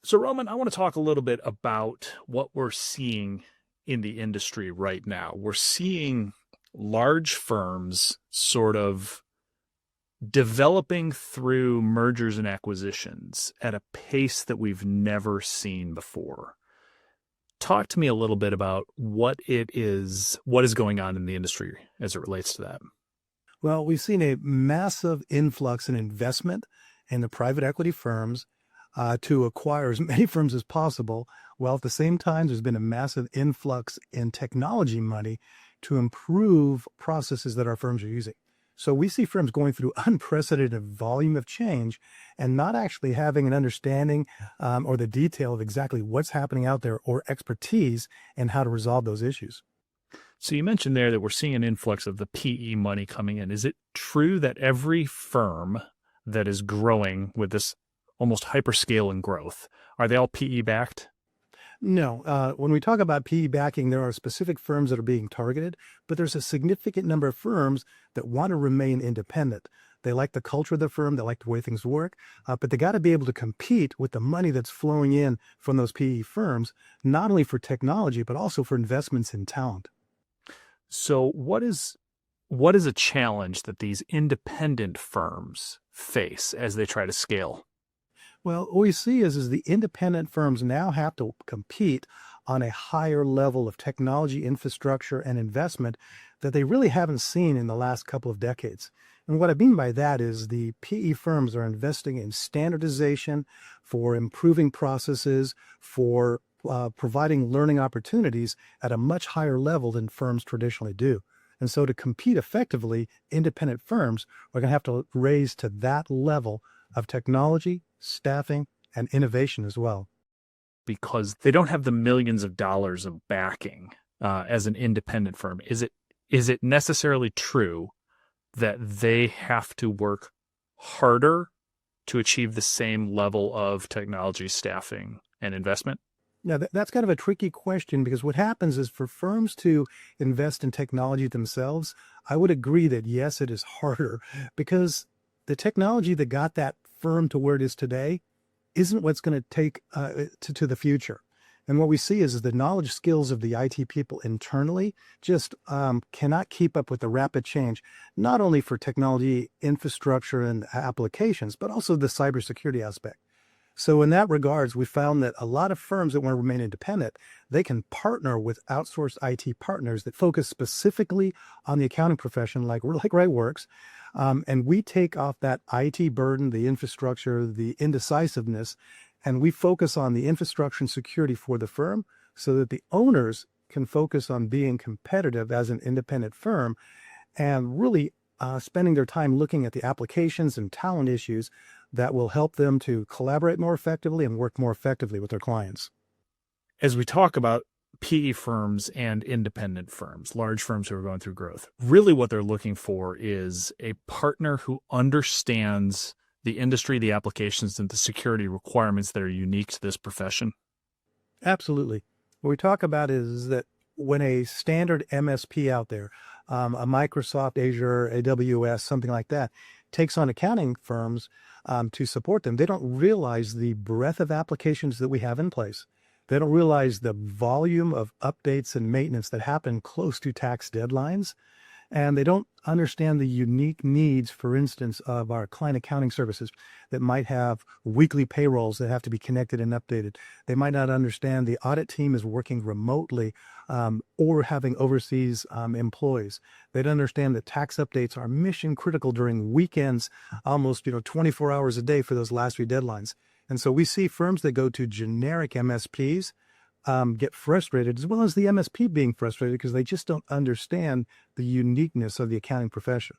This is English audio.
So, Roman, I want to talk a little bit about what we're seeing in the industry right now. We're seeing large firms sort of developing through mergers and acquisitions at a pace that we've never seen before. Talk to me a little bit about what is going on in the industry as it relates to that. Well, we've seen a massive influx in investment in the private equity firms to acquire as many firms as possible, while at the same time, there's been a massive influx in technology money to improve processes that our firms are using. So we see firms going through unprecedented volume of change and not actually having an understanding or the detail of exactly what's happening out there or expertise in how to resolve those issues. So you mentioned there that we're seeing an influx of the PE money coming in. Is it true that every firm that is growing with this almost hyperscale in growth, are they all PE backed? No, when we talk about PE backing, there are specific firms that are being targeted, but there's a significant number of firms that want to remain independent. They like the culture of the firm, they like the way things work, but they got to be able to compete with the money that's flowing in from those PE firms, not only for technology, but also for investments in talent. So what is a challenge that these independent firms face as they try to scale? Well, what we see is the independent firms now have to compete on a higher level of technology infrastructure and investment that they really haven't seen in the last couple of decades. And what I mean by that is the PE firms are investing in standardization for improving processes, for providing learning opportunities at a much higher level than firms traditionally do. And so to compete effectively, independent firms are going to have to raise to that level of technology, staffing, and innovation as well. Because they don't have the millions of dollars of backing as an independent firm. Is it necessarily true that they have to work harder to achieve the same level of technology, staffing, and investment? Now, that's kind of a tricky question because what happens is for firms to invest in technology themselves, I would agree that yes, it is harder because the technology that got that firm to where it is today isn't what's going to take to the future. And what we see is the knowledge skills of the IT people internally just cannot keep up with the rapid change, not only for technology infrastructure and applications, but also the cybersecurity aspect. So in that regards, we found that a lot of firms that want to remain independent, they can partner with outsourced IT partners that focus specifically on the accounting profession, like Rightworks. And we take off that IT burden, the infrastructure, the indecisiveness, and we focus on the infrastructure and security for the firm so that the owners can focus on being competitive as an independent firm and really spending their time looking at the applications and talent issues that will help them to collaborate more effectively and work more effectively with their clients. As we talk about PE firms and independent firms, large firms who are going through growth, really what they're looking for is a partner who understands the industry, the applications, and the security requirements that are unique to this profession. Absolutely. What we talk about is that when a standard MSP out there, a Microsoft, Azure, AWS, something like that, takes on accounting firms to support them, they don't realize the breadth of applications that we have in place. They don't realize the volume of updates and maintenance that happen close to tax deadlines. And they don't understand the unique needs, for instance, of our client accounting services that might have weekly payrolls that have to be connected and updated. They might not understand the audit team is working remotely or having overseas employees. They don't understand that tax updates are mission critical during weekends, almost 24 hours a day for those last three deadlines. And so we see firms that go to generic MSPs get frustrated, as well as the MSP being frustrated because they just don't understand the uniqueness of the accounting profession.